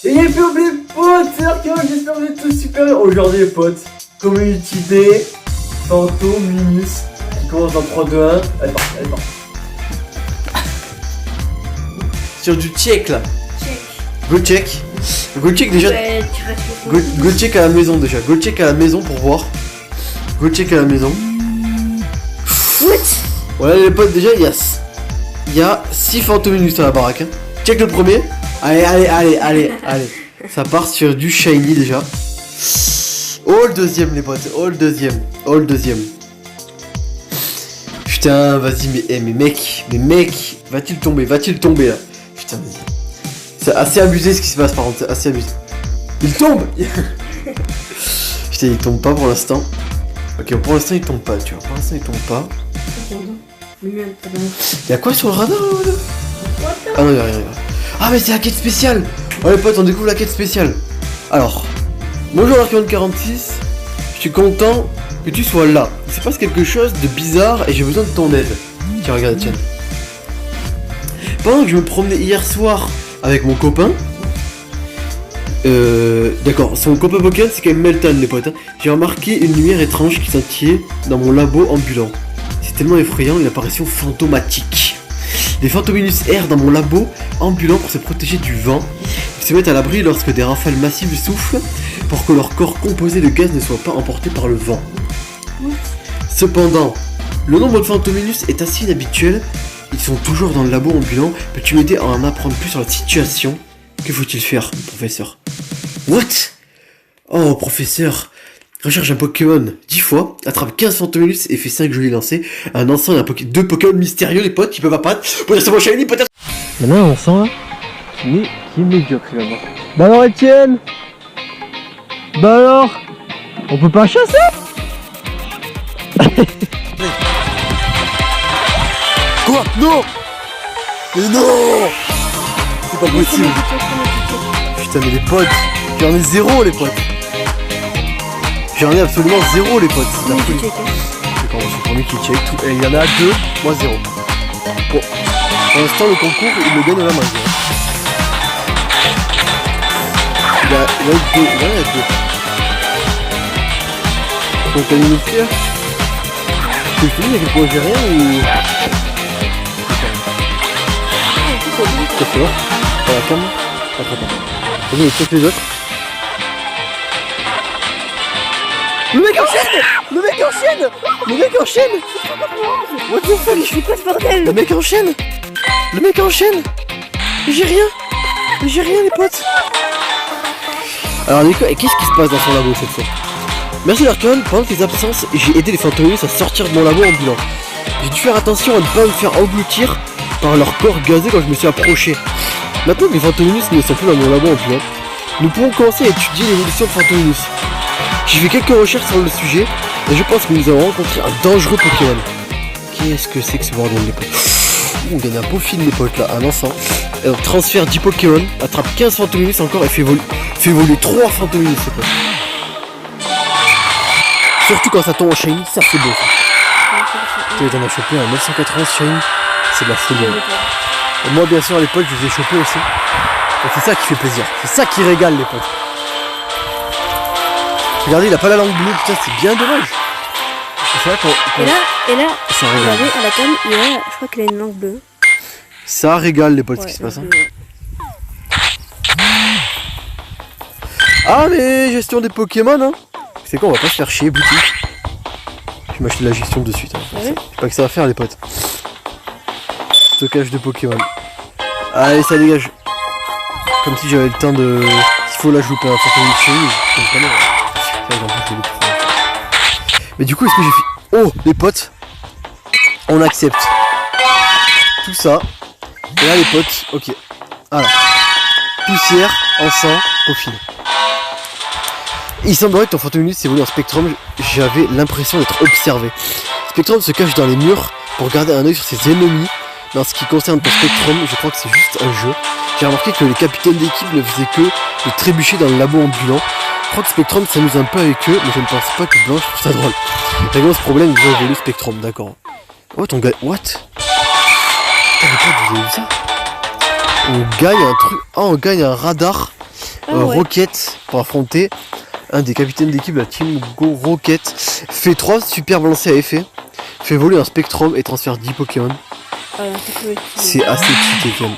Et il fait oublier potes, c'est Archéologue, j'espère que vous êtes tous super. Aujourd'hui les potes, Community Day, Fantôme, Minus, qui commence dans 3, 2, 1, elle part. Sur du check là. Check. Go check déjà. Ouais, Go check à la maison déjà. Go check à la maison pour voir. Go check à la maison. What? Voilà les potes, déjà il y a 6 fantômes minus à la baraque. Hein. Check le premier. Allez. Ça part sur du shiny déjà. Oh le deuxième les potes. Oh le deuxième. Putain, vas-y, mais mec, va-t-il tomber là? Putain, vas-y. C'est assez abusé ce qui se passe par contre, c'est assez abusé. Il tombe. Putain, il tombe pas pour l'instant. Ok, pour l'instant il tombe pas, tu vois, Y'a quoi sur le radar là? Ah non, y'a rien. Ah mais c'est la quête spéciale. Oh les potes, on découvre la quête spéciale. Alors, bonjour Archéologue46, je suis content que tu sois là. Il se passe quelque chose de bizarre et j'ai besoin de ton aide. Tiens, regarde, tiens. Pendant que je me promenais hier soir avec mon copain, d'accord, son copain Pokémon c'est quand même Meltan les potes, hein. J'ai remarqué une lumière étrange qui scintillait dans mon labo ambulant. C'est tellement effrayant, une apparition fantomatique. Les Fantominus errent dans mon labo ambulant pour se protéger du vent. Ils se mettent à l'abri lorsque des rafales massives soufflent pour que leur corps composé de gaz ne soit pas emporté par le vent. Cependant, le nombre de Fantominus est assez inhabituel. Ils sont toujours dans le labo ambulant. Peux-tu m'aider à en apprendre plus sur la situation? Que faut-il faire, professeur? What? Oh, professeur. Recherche un Pokémon 10 fois, attrape 15 Fantominus et fait 5 jolis lancers. Un ensemble deux Pokémon mystérieux, les potes, qui peuvent apparaître. Potentiellement shiny, peut-être. Il y en a un ensemble là qui est médiocre là-bas. Bah alors, Etienne? Bah alors? On peut pas chasser? Quoi? Non! Mais non! C'est pas possible! Putain, mais les potes, j'en ai zéro, les potes! J'en ai absolument zéro, les potes! C'est la folie! C'est quand je suis le premier qui check tout. Et il y en a 2, moi 0. Bon, pour l'instant, le concours, il me gagne la main. Il y en a 2. Donc, t'as une autre pierre? C'est fini, il y a quelque chose, j'ai rien ou. C'est fort. Dans la cam. Attends. Vas-y, check les autres. Le mec enchaîne. What the fuck? Je fais quoi ce bordel? Le mec enchaîne. J'ai rien les potes. Alors Nico, et qu'est-ce qui se passe dans son labo cette fois? Merci Larkon, pendant tes absences, j'ai aidé les Fantominus à sortir de mon labo ambulant. J'ai dû faire attention à ne pas me faire engloutir par leur corps gazé quand je me suis approché. Maintenant que les Fantominus ne sont plus dans mon labo ambulant, nous pouvons commencer à étudier l'évolution de Fantominus. J'ai fait quelques recherches sur le sujet et je pense que nous avons rencontré un dangereux Pokémon. Qu'est-ce que c'est que ce bordel les potes? Ouh, il y en a un beau film les potes là, un enfant. Et donc transfert 10 Pokémon, attrape 15 Fantominus encore et fait évoluer 3 Fantominus les potes. Surtout quand ça tombe en shiny, ça c'est beau. Tu t'en as chopé un 991 shiny, c'est de la folie. Et moi bien sûr à l'époque je les ai chopés aussi. Et c'est ça qui fait plaisir, c'est ça qui régale les potes. Regardez, il a pas la langue bleue, putain c'est bien dommage. C'est vrai qu'on... Et là, ça régale. regardez à la cam, je crois qu'il a une langue bleue. Ça régale les potes, Ouais, ce qui se passe. Hein. bleue. Ah mais gestion des Pokémon hein. C'est quoi, on va pas se faire chier boutique. Je vais m'acheter la gestion de suite. Hein. Ah ouais. Je sais pas que ça va faire les potes. Stockage de Pokémon. Allez ça dégage. Comme si j'avais le temps de... S'il faut là je loupe un Fantominus chez lui. Je comprends pas. Mais du coup est-ce que j'ai fait... Oh les potes. On accepte. Tout ça. Et là les potes, ok. Voilà. Poussière, encens, peaufine. Il semblerait que ton Fantominus évolue en Spectrum, j'avais l'impression d'être observé. Spectrum se cache dans les murs pour garder un œil sur ses ennemis. Dans ce qui concerne ton Spectrum, je crois que c'est juste un jeu. J'ai remarqué que les capitaines d'équipe ne faisaient que de trébucher dans le labo ambulant. Je crois que Spectrum s'amuse un peu avec eux, mais je ne pense pas que Blanche trouve ça drôle. Réglons ce problème, ils ont évolué Spectrum, d'accord. What, on gagne... What? Putain, vous avez vu ça? On gagne un truc... Oh, on gagne un radar Ah ouais. Rocket pour affronter un des capitaines d'équipe de la Team Go Rocket. Fait 3 super lancers à effet. Fait voler un Spectrum et transfère 10 Pokémon. Ça peut être- C'est assez cheaté quand même.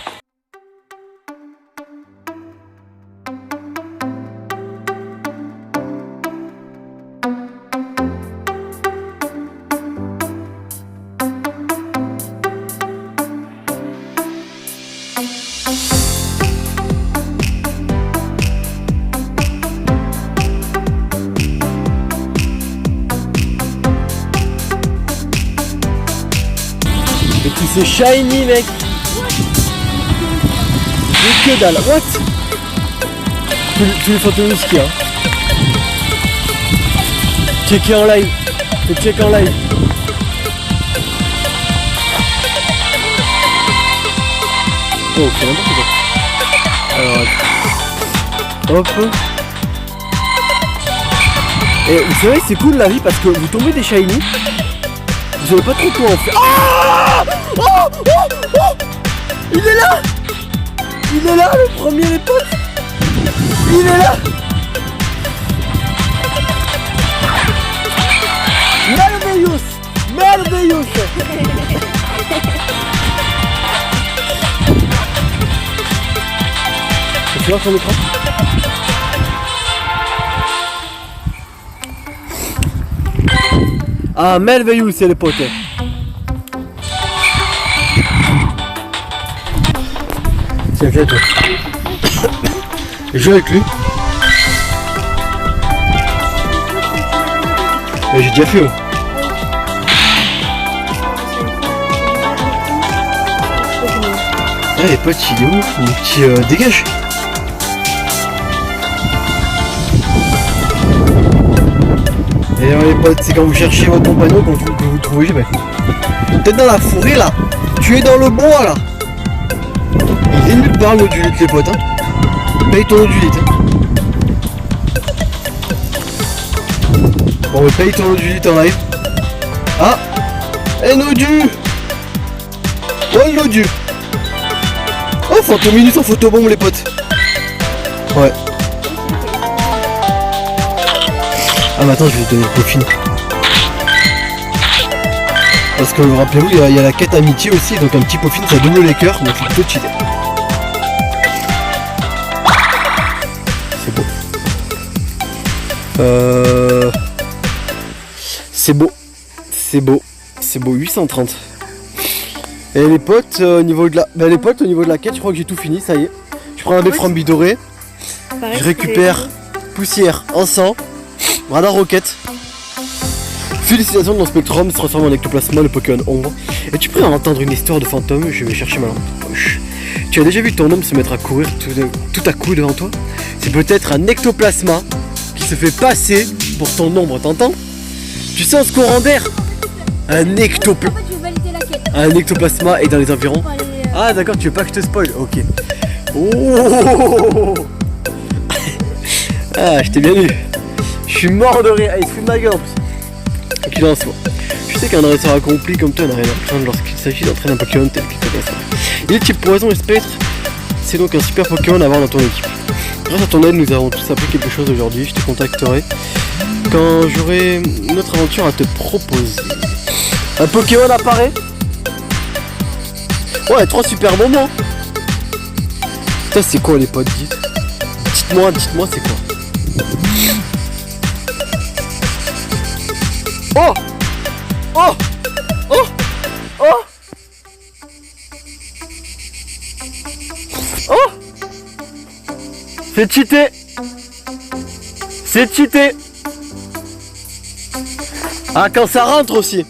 Et puis c'est shiny mec. Mais que dalle. What? Tous les photos ski hein. Checker en live. C'est check en live. Oh c'est n'importe quoi. Alors hop. Et vous savez c'est cool la vie parce que vous tombez des shiny. Vous savez pas trop quoi en faire. Ah oh, oh, oh il est là. Il est là le premier les potes. Il est là. Merveilleux. Merveilleux. Tu vois son écran. Ah merveilleux c'est les potes. Tiens viens toi. Joue avec lui. J'ai déjà fait. Ah les potes il est où? Mon petit dégage. Et alors les potes, c'est quand vous cherchez votre compagnon que vous trouvez jamais. Peut-être dans la forêt là. Tu es dans le bois là. Il est nulle part l'odulite les potes hein. Paye ton odulite hein. Bon paye ton odulite en live. Ah un odu. Oh l'odu. Oh Fantominus en photobombe les potes. Ouais. Ah mais attends je vais te donner le peaufiné. Parce que rappelez-vous il y a la quête amitié aussi, donc un petit peaufiné ça double les cœurs, donc c'est plutôt cheaté. C'est beau. C'est beau. C'est beau. C'est beau 830. Et les potes au niveau de la. Bah les potes au niveau de la quête je crois que j'ai tout fini, ça y est. Je prends un Beframbi doré. Pareil, Je récupère poussière, encens. Radar Rocket. Félicitations de mon Spectrum se transforme en ectoplasma, le Pokémon ombre. Es-tu prêt à entendre une histoire de fantôme? Je vais chercher ma lampe poche. Tu as déjà vu ton ombre se mettre à courir tout à coup devant toi? C'est peut-être un ectoplasma qui se fait passer pour ton ombre, t'entends? Tu sens ce courant d'air? Un ectoplasma est dans les environs. Ah d'accord, tu veux pas que je te spoil? Ok. Oh ah, je t'ai bien eu. Je suis mort de rire, il se fout de ma gueule en plus. Donc il en soit. Je sais qu'un dresseur accompli comme toi n'a rien à craindre lorsqu'il s'agit d'entraîner un Pokémon tel qu'il te passe. Il est type poison et spectre. C'est donc un super Pokémon à avoir dans ton équipe. Grâce à ton aide, nous avons tous appris quelque chose aujourd'hui. Je te contacterai quand j'aurai une autre aventure à te proposer. Un Pokémon apparaît. Ouais, 3 super moments. Ça c'est quoi les potes, dites? Dites-moi c'est quoi? Oh! Oh! Oh! Oh! Oh! C'est cheaté! C'est cheaté! Ah, quand ça rentre aussi!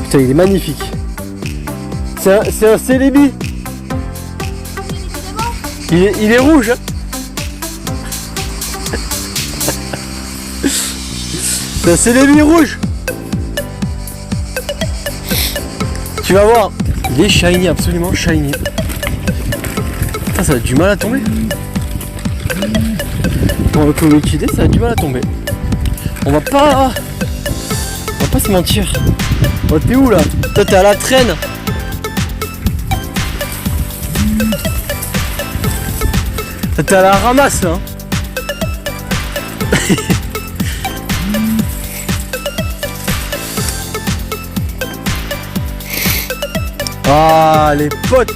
Putain, il est magnifique! C'est un Celebi! Il est rouge! Hein. C'est un Celebi rouge! Tu vas voir! Il est shiny, absolument shiny. Putain, ça a du mal à tomber. Pour le Comichide, ça a du mal à tomber. On va pas se mentir. Oh, t'es où là? Toi, t'es à la traîne. T'es à la ramasse là hein. Ah les potes.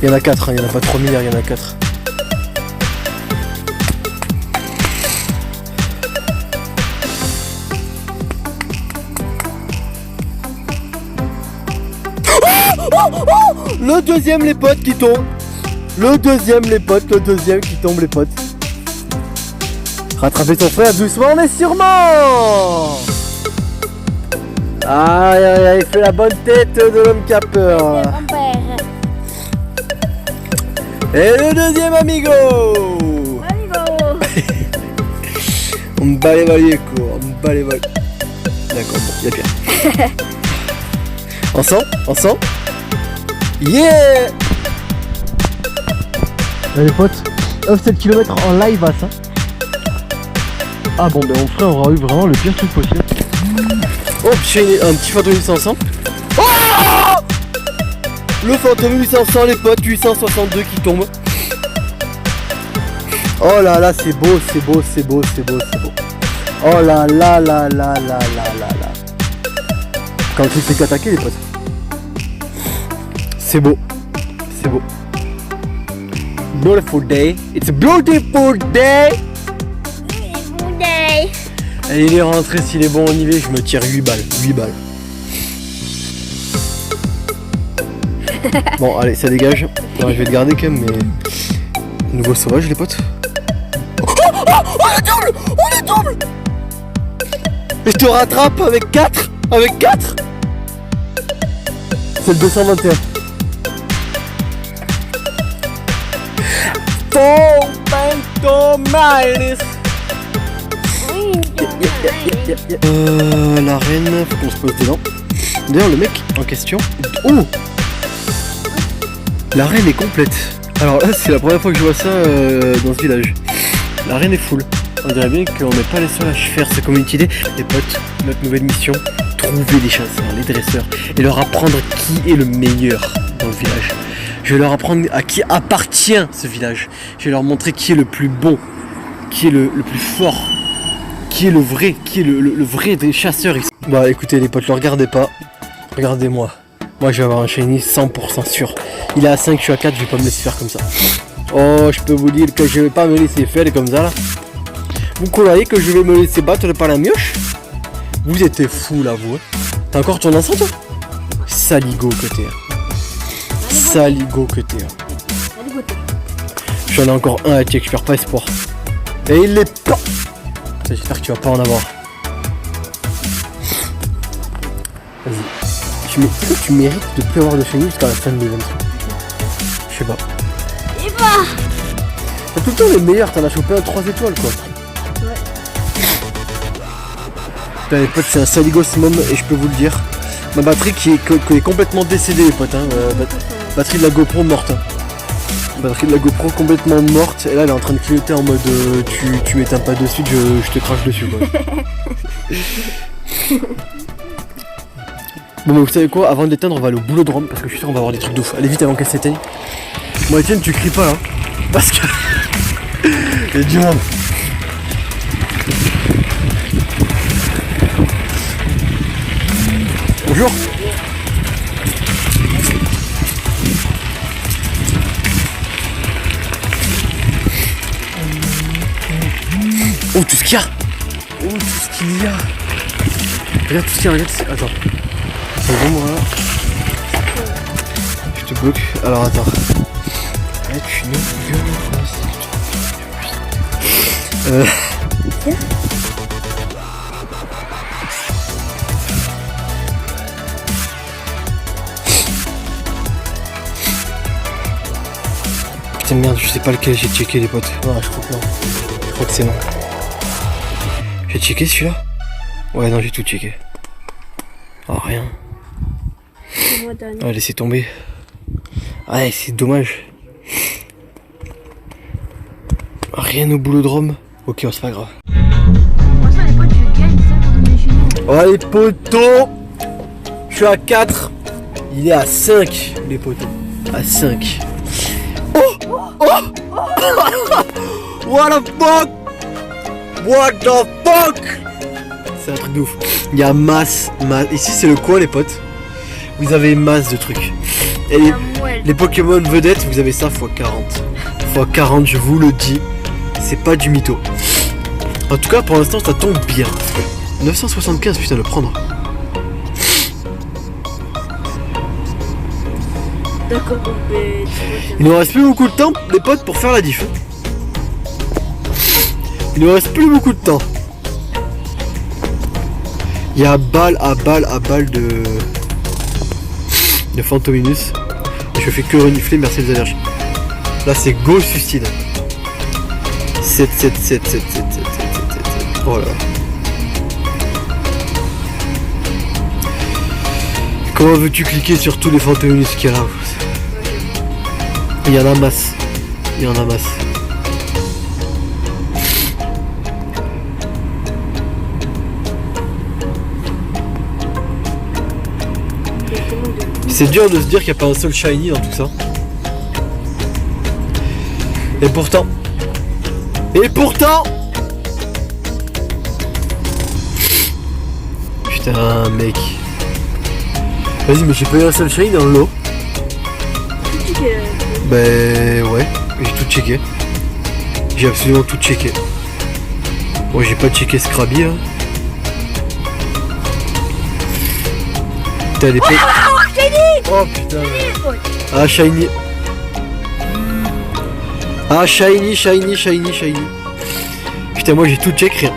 Il y en a 4, hein, il y en a pas 3 milliards, il y en a 4. Le deuxième les potes qui tombe. Le deuxième les potes, le deuxième qui tombe les potes. Rattrapez ton frère doucement mais sûrement. Aïe aïe aïe, il fait la bonne tête de l'homme qui a peur. Et le deuxième amigo. On me bat les valiers quoi, on me bat les valiers. D'accord, bon, y'a pire. Ensemble. Yeah. Les potes, 7 km en live à ça. Ah bon, ben mon frère aura eu vraiment le pire truc possible. Oh, j'ai un petit fantôme 800. Oh, le fantôme 800 les potes, 862 qui tombe. Oh là là, c'est beau. Oh là là. Quand il fait qu'attaquer les potes. C'est beau. Beautiful day. It's a beautiful day. Et il est rentré, s'il est bon on y va, je me tire 8 balles. Bon allez, ça dégage. Non, je vais le garder quand même, mais... Nouveau sauvage les potes. On est double. Et je te rattrape avec 4. C'est le 221. La reine, faut qu'on se pose dedans. D'ailleurs le mec en question. Oh, la reine est complète. Alors là c'est la première fois que je vois ça dans ce village. La reine est full. On dirait bien qu'on n'est pas les seuls à faire ce community day. Les potes, notre nouvelle mission, trouver les chasseurs, les dresseurs et leur apprendre qui est le meilleur dans le village. Je vais leur apprendre à qui appartient ce village. Je vais leur montrer qui est le plus bon, qui est le plus fort, qui est le vrai, le vrai des chasseurs ici. Bah écoutez les potes, le regardez pas. Regardez-moi. Moi je vais avoir un shiny 100% sûr. Il est à 5, je suis à 4, je vais pas me laisser faire comme ça. Oh, je peux vous dire que je vais pas me laisser faire comme ça là. Vous croyez que je vais me laisser battre par la mioche? Vous êtes fous là vous. T'as encore ton enceinte toi? Saligo que t'es. Saligo que t'es. J'en ai encore un à check, je perds pas espoir. Et il l'est pas. J'espère que tu vas pas en avoir. Vas-y. Tu mérites de plus avoir de chez nous jusqu'à la fin de l'événement. Je sais pas. T'as tout le temps les meilleurs, t'en as chopé un 3 étoiles quoi. Putain les potes, c'est un Saligo Simum et je peux vous le dire. Ma batterie qui est complètement décédée les potes hein. Batterie de la GoPro morte hein. Batterie de la GoPro complètement morte. Et là elle est en train de clignoter en mode tu m'éteins pas de suite, je te crache dessus quoi. Bon mais vous savez quoi, avant de l'éteindre on va aller au boulodrome parce que je suis sûr on va avoir des trucs de ouf. Allez vite avant qu'elle s'éteigne. Bon Etienne tu cries pas là parce que il y a du monde. Bonjour. Oh tout ce qu'il y a. Oh tout ce qu'il y a. Regarde tout ce qu'il y a, regarde. Attends. C'est bon moi là. Je te bloque. Alors attends. Tu putain merde, je sais pas lequel j'ai checké les potes. Non, je crois que non. Je crois que c'est non. J'ai checké celui-là? Ouais non j'ai tout checké. Oh rien. Ah laissez tomber. Ouais c'est dommage. Rien au boulodrome. Ok c'est pas grave. Oh les potos. Je suis à 4. Il est à 5 les potos. À 5. Oh What the fuck? What the fuck? C'est un truc de ouf. Il y a masse. Ici c'est le coin les potes. Vous avez masse de trucs. Et les Pokémon vedettes, vous avez ça x 40. x 40, je vous le dis. C'est pas du mytho. En tout cas pour l'instant ça tombe bien. 975 putain le prendre. D'accord, mais... Il nous reste plus beaucoup de temps les potes pour faire la diff. Il nous reste plus beaucoup de temps. Il y a balle de Fantominus. Et je fais que renifler, merci les allergies. Là c'est go suicide. 7. Oh là. Comment veux-tu cliquer sur tous les Fantominus qu'il y a là? Il y en a masse. C'est dur de se dire qu'il n'y a pas un seul shiny dans tout ça. Et pourtant. Putain mec. Vas-y mais j'ai pas eu un seul shiny dans le lot. Ben ouais, j'ai tout checké. J'ai absolument tout checké. Bon j'ai pas checké Scrabby hein. T'as des potes. Oh putain. Ah shiny. Ah shiny. Putain moi j'ai tout check rien.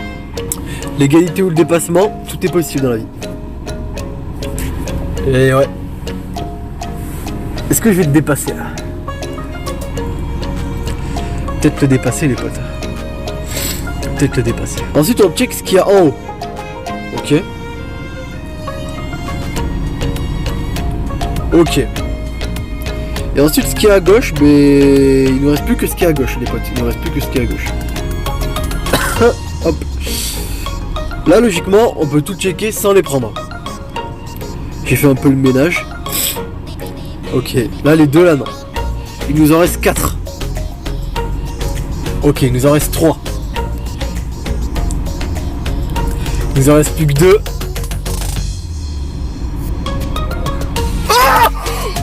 L'égalité ou le dépassement, tout est possible dans la vie. Et ouais. Est-ce que je vais te dépasser là? Peut-être te dépasser les potes. Peut-être te dépasser. Ensuite on check ce qu'il y a en haut. Ok. Et ensuite ce qui est à gauche, mais il ne reste plus que ce qui est à gauche les potes. Il ne reste plus que ce qui est à gauche. Hop. Là logiquement on peut tout checker sans les prendre. J'ai fait un peu le ménage. Ok, là les deux là non. Il nous en reste 4. Ok, il nous en reste 3. Il nous en reste plus que 2. Oh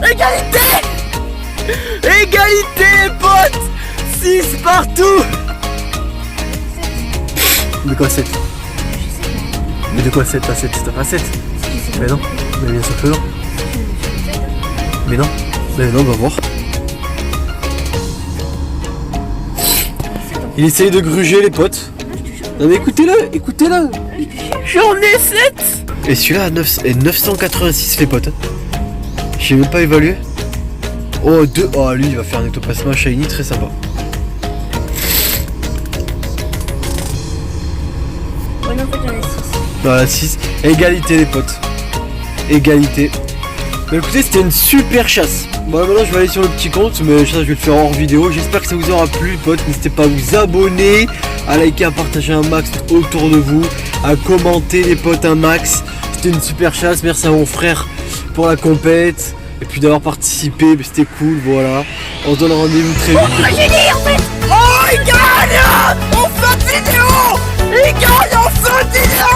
égalité. Égalité potes. 6 partout. De quoi 7? Mais de quoi 7? T'as 7, t'as pas 7? Mais non, mais bien sûr que non. Mais non, on va voir. Il essaye de gruger les potes. Non mais écoutez-le. J'en ai 7. Et celui-là est 986 les potes. J'ai même pas évalué. Oh 2. Oh lui il va faire un ectoplasma shiny très sympa. Ouais non en fait j'en ai 6. Voilà 6. Égalité les potes. Égalité. Mais écoutez c'était une super chasse. Bon maintenant je vais aller sur le petit compte, mais ça je vais le faire hors vidéo. J'espère que ça vous aura plu les potes. N'hésitez pas à vous abonner, à liker, à partager un max autour de vous, à commenter les potes un max. C'était une super chasse, merci à mon frère pour la compète. Et puis d'avoir participé, c'était cool, voilà. On se donne rendez-vous très vite. Oh j'ai dit en fait. Oh il gagne en fin de vidéo. Il gagne en fin de vidéo.